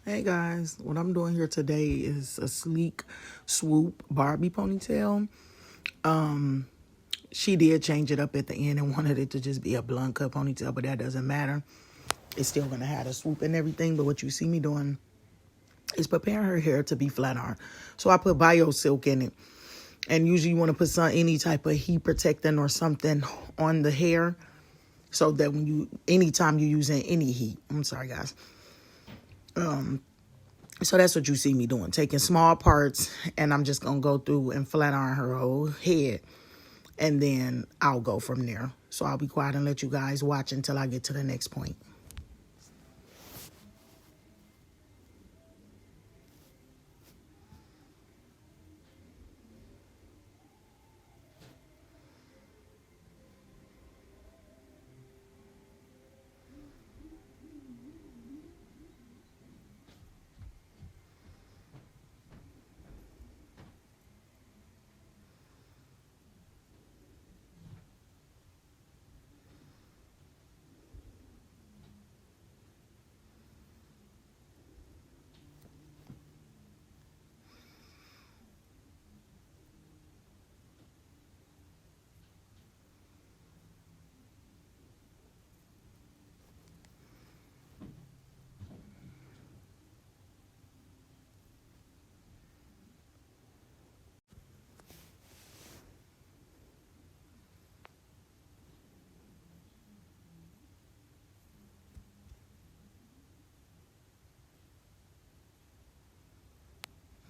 Hey guys, what I'm doing here today is a sleek swoop Barbie ponytail. She did change it up at the end and wanted it to just be a blunt cut ponytail, but that doesn't matter. It's still gonna have a swoop and everything, but what you see me doing is preparing her hair to be flat iron. So I put bio silk in it. And usually you want to put any type of heat protectant or something on the hair so that anytime you're using any heat, I'm sorry guys, so that's what you see me doing, taking small parts, and I'm just going to go through and flat iron her whole head, and then I'll go from there. So I'll be quiet and let you guys watch until I get to the next point.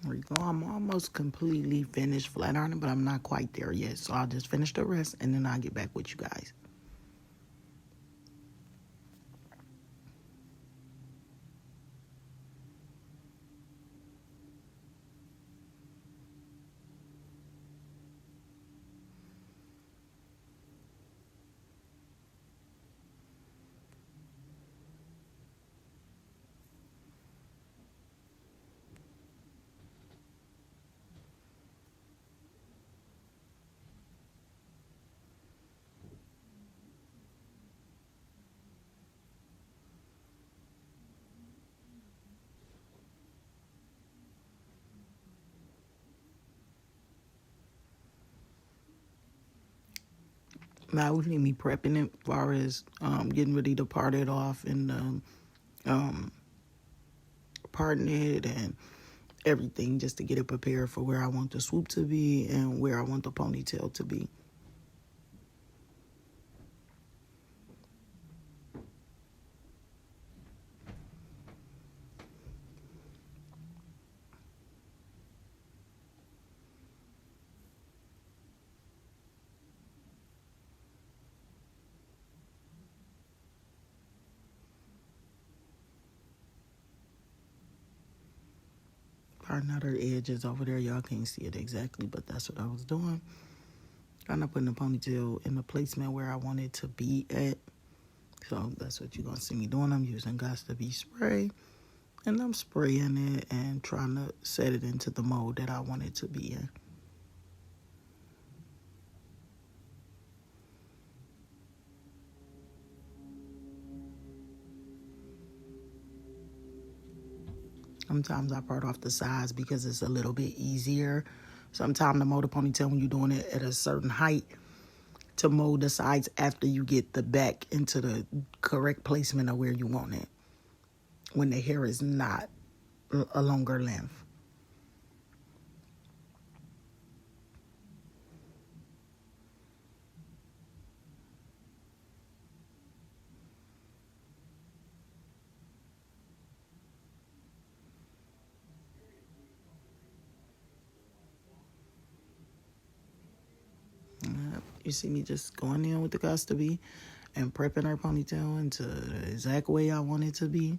There we go. I'm almost completely finished flat ironing, but I'm not quite there yet. So I'll just finish the rest, and then I'll get back with you guys. Now we need me prepping it as far as getting ready to part it off and parting it and everything, just to get it prepared for where I want the swoop to be and where I want the ponytail to be. Parting out her edges over there. Y'all can't see it exactly, but that's what I was doing. Kind of putting the ponytail in the placement where I want it to be at. So that's what you're going to see me doing. I'm using Got to Be spray, and I'm spraying it and trying to set it into the mold that I want it to be in. Sometimes I part off the sides because it's a little bit easier. Sometimes to mold a ponytail when you're doing it at a certain height, to mold the sides after you get the back into the correct placement of where you want it when the hair is not a longer length. You see me just going in with the Got to Be and prepping her ponytail into the exact way I want it to be.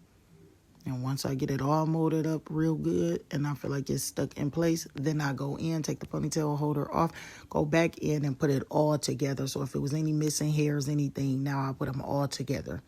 And once I get it all molded up real good and I feel like it's stuck in place, then I go in, take the ponytail holder off, go back in and put it all together. So if it was any missing hairs, anything, now I put them all together.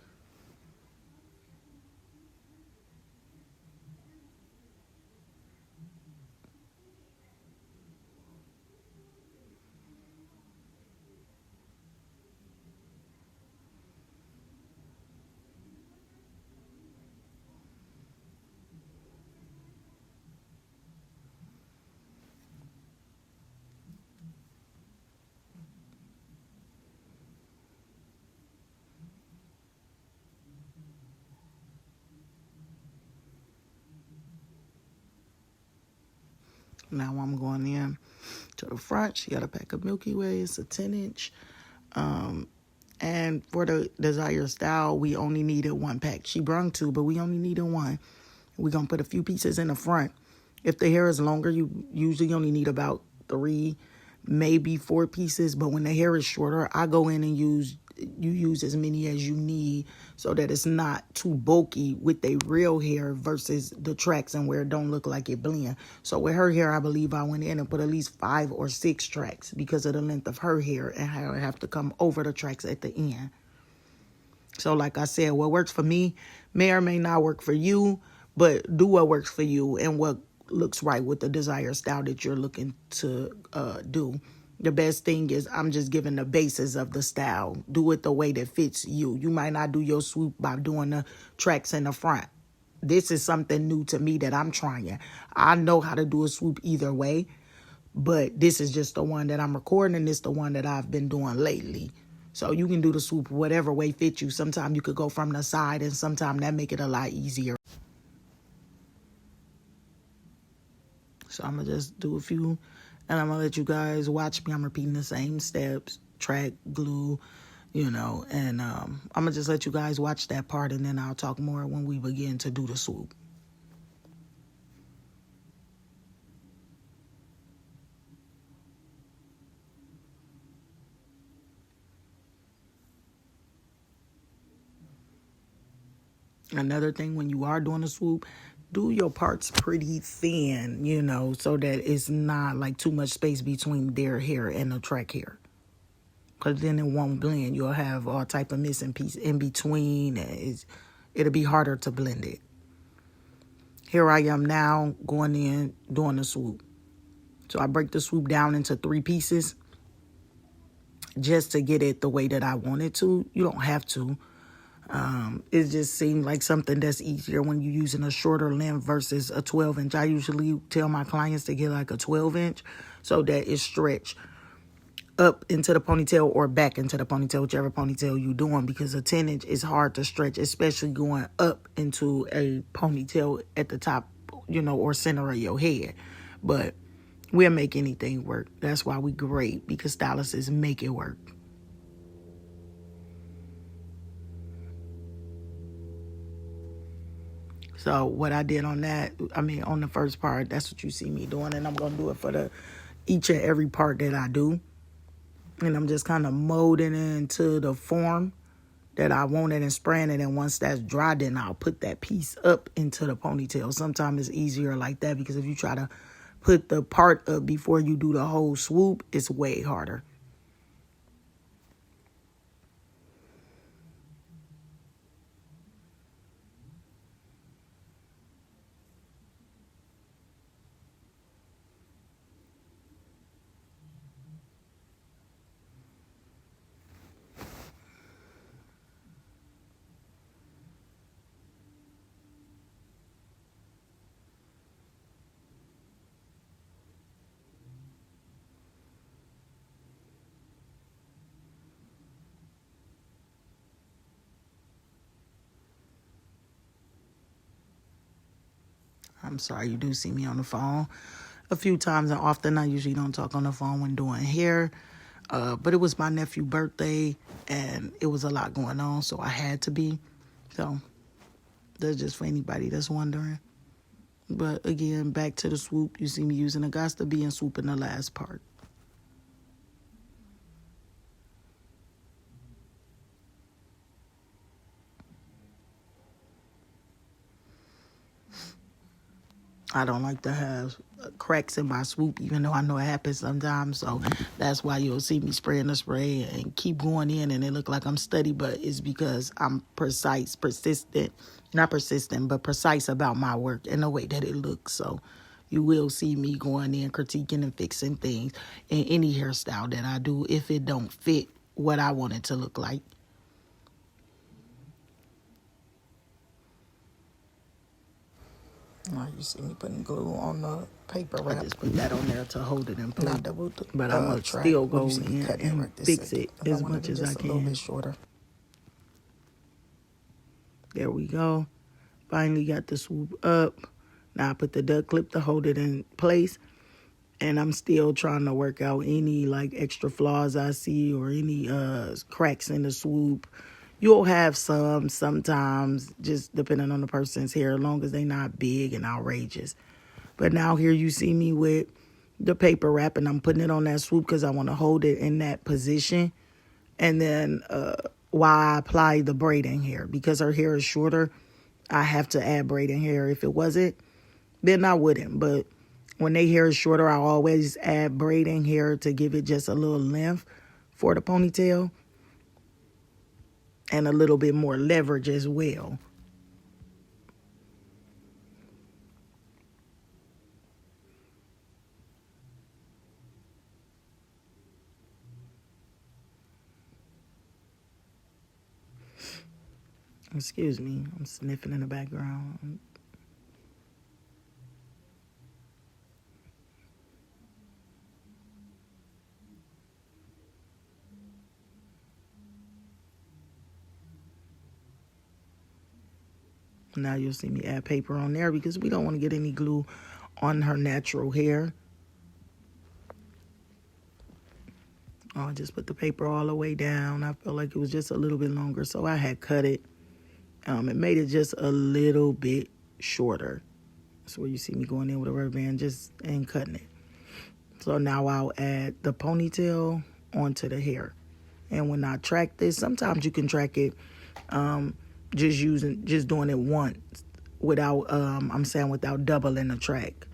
Now I'm going in to the front. She got a pack of Milky Way. It's a 10-inch. And for the desired style, we only needed 1 pack. She brung 2, but we only needed 1. We're going to put a few pieces in the front. If the hair is longer, you usually only need about 3, maybe 4 pieces. But when the hair is shorter, I go in and use as many as you need so that it's not too bulky with the real hair versus the tracks and where it don't look like it blend. So with her hair, I believe I went in and put at least 5 or 6 tracks because of the length of her hair and how I have to come over the tracks at the end. So like I said, what works for me may or may not work for you, but do what works for you and what looks right with the desired style that you're looking to do. The best thing is I'm just giving the basis of the style. Do it the way that fits you. You might not do your swoop by doing the tracks in the front. This is something new to me that I'm trying. I know how to do a swoop either way, but this is just the one that I'm recording, and it's the one that I've been doing lately. So you can do the swoop whatever way fits you. Sometimes you could go from the side, and sometimes that make it a lot easier. So I'm going to just do a few, and I'm going to let you guys watch me. I'm repeating the same steps, track, glue, and I'm going to just let you guys watch that part, and then I'll talk more when we begin to do the swoop. Another thing, when you are doing a swoop, do your parts pretty thin, so that it's not like too much space between their hair and the track hair. Because then it won't blend. You'll have all type of missing piece in between. It'll be harder to blend it. Here I am now going in, doing the swoop. So I break the swoop down into 3 pieces just to get it the way that I want it to. You don't have to. It just seemed like something that's easier when you're using a shorter length versus a 12-inch. I usually tell my clients to get like a 12-inch so that it's stretched up into the ponytail or back into the ponytail, whichever ponytail you're doing, because a 10-inch is hard to stretch, especially going up into a ponytail at the top, or center of your head. But we'll make anything work. That's why we great, because stylists make it work. So what I did on that, on the first part, that's what you see me doing. And I'm going to do it for each and every part that I do. And I'm just kind of molding it into the form that I want it and spraying it. And once that's dry, then I'll put that piece up into the ponytail. Sometimes it's easier like that, because if you try to put the part up before you do the whole swoop, it's way harder. I'm sorry, you do see me on the phone a few times, and often I usually don't talk on the phone when doing hair. But it was my nephew's birthday, and it was a lot going on, so I had to be. So that's just for anybody that's wondering. But again, back to the swoop. You see me using a Gots to Be and swooping the last part. I don't like to have cracks in my swoop, even though I know it happens sometimes. So that's why you'll see me spraying the spray and keep going in, and it look like I'm steady, but it's because I'm precise, persistent, not persistent, but precise about my work and the way that it looks. So you will see me going in, critiquing and fixing things in any hairstyle that I do if it don't fit what I want it to look like. Oh, you see me putting glue on the paper wrap. I just put that on there to hold it in place. But I'm going to still go in and fix it as much as I can. A little bit shorter. There we go. Finally got the swoop up. Now I put the duck clip to hold it in place. And I'm still trying to work out any like extra flaws I see or any cracks in the swoop. You'll have some sometimes, just depending on the person's hair, as long as they not big and outrageous. But now here you see me with the paper wrap, and I'm putting it on that swoop because I want to hold it in that position. And then while I apply the braiding hair, because her hair is shorter, I have to add braiding hair. If it wasn't, then I wouldn't. But when their hair is shorter, I always add braiding hair to give it just a little length for the ponytail and a little bit more leverage as well. Excuse me, I'm sniffing in the background. Now you'll see me add paper on there because we don't want to get any glue on her natural hair. I just put the paper all the way down. I felt like it was just a little bit longer, so I had cut it. It made it just a little bit shorter. That's where you see me going in with a rubber band and cutting it. So now I'll add the ponytail onto the hair. And when I track this, sometimes you can track it just doing it once without, without doubling the track.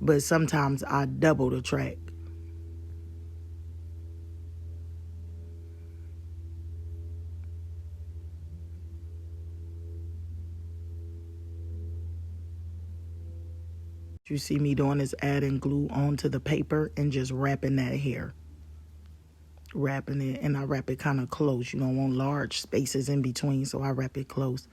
But sometimes I double the track. What you see me doing is adding glue onto the paper and just wrapping that hair. Wrapping it, and I wrap it kind of close. You don't want large spaces in between, so I wrap it close.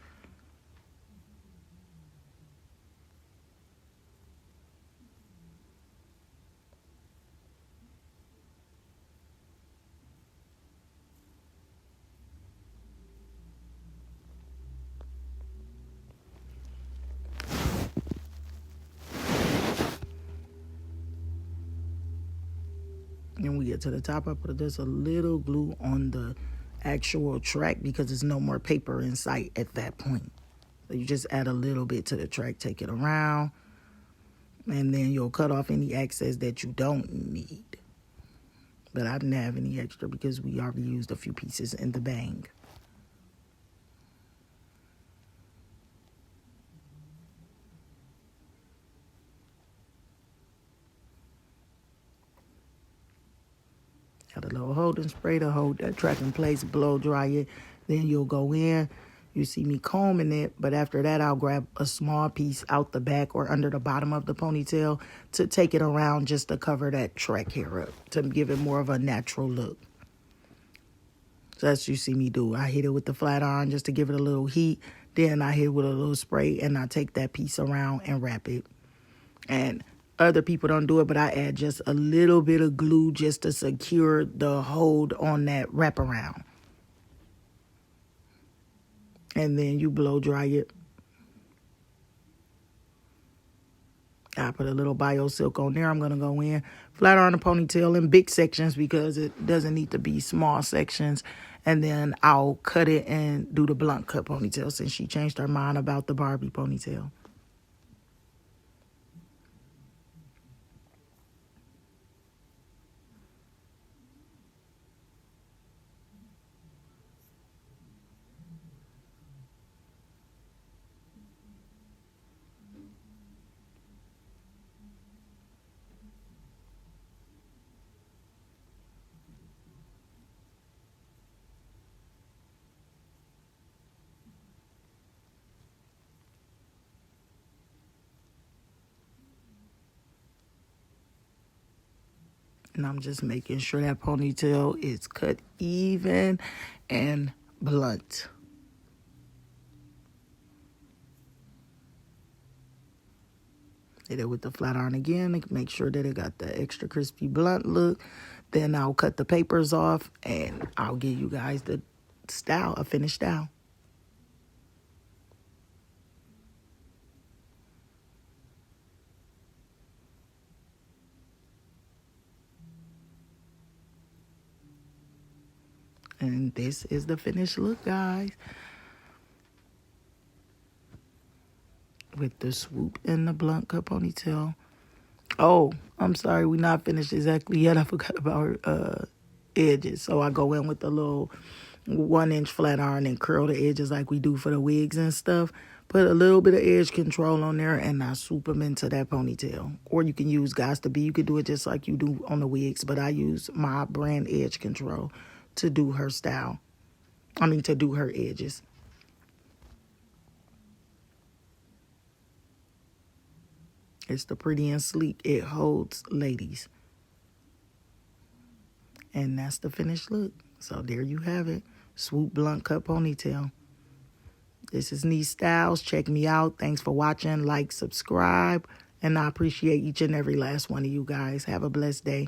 And we get to the top, I put just a little glue on the actual track because there's no more paper in sight at that point. So you just add a little bit to the track, take it around, and then you'll cut off any excess that you don't need. But I didn't have any extra because we already used a few pieces in the bang. Got a little holding spray to hold that track in place, blow dry it. Then you'll go in. You see me combing it, but after that, I'll grab a small piece out the back or under the bottom of the ponytail to take it around just to cover that track hair up, to give it more of a natural look. So that's what you see me do. I hit it with the flat iron just to give it a little heat. Then I hit it with a little spray, and I take that piece around and wrap it. And other people don't do it, but I add just a little bit of glue just to secure the hold on that wraparound. And then you blow dry it. I put a little bio silk on there. I'm going to go in, flat iron the ponytail in big sections because it doesn't need to be small sections. And then I'll cut it and do the blunt cut ponytail since she changed her mind about the Barbie ponytail. And I'm just making sure that ponytail is cut even and blunt. Hit it with the flat iron again to make sure that it got the extra crispy blunt look. Then I'll cut the papers off and I'll give you guys the style, a finished style. And this is the finished look, guys. With the swoop and the blunt cut ponytail. Oh, I'm sorry, we not finished exactly yet. I forgot about her edges. So I go in with the little 1-inch flat iron and curl the edges like we do for the wigs and stuff. Put a little bit of edge control on there and I swoop them into that ponytail. Or you can use Gots to Be. You could do it just like you do on the wigs, but I use my brand edge control to do her style. To do her edges. It's the Pretty and Sleek. It holds ladies. And that's the finished look. So there you have it. Swoop blunt cut ponytail. This is Niece Stylez. Check me out. Thanks for watching. Like, subscribe. And I appreciate each and every last one of you guys. Have a blessed day.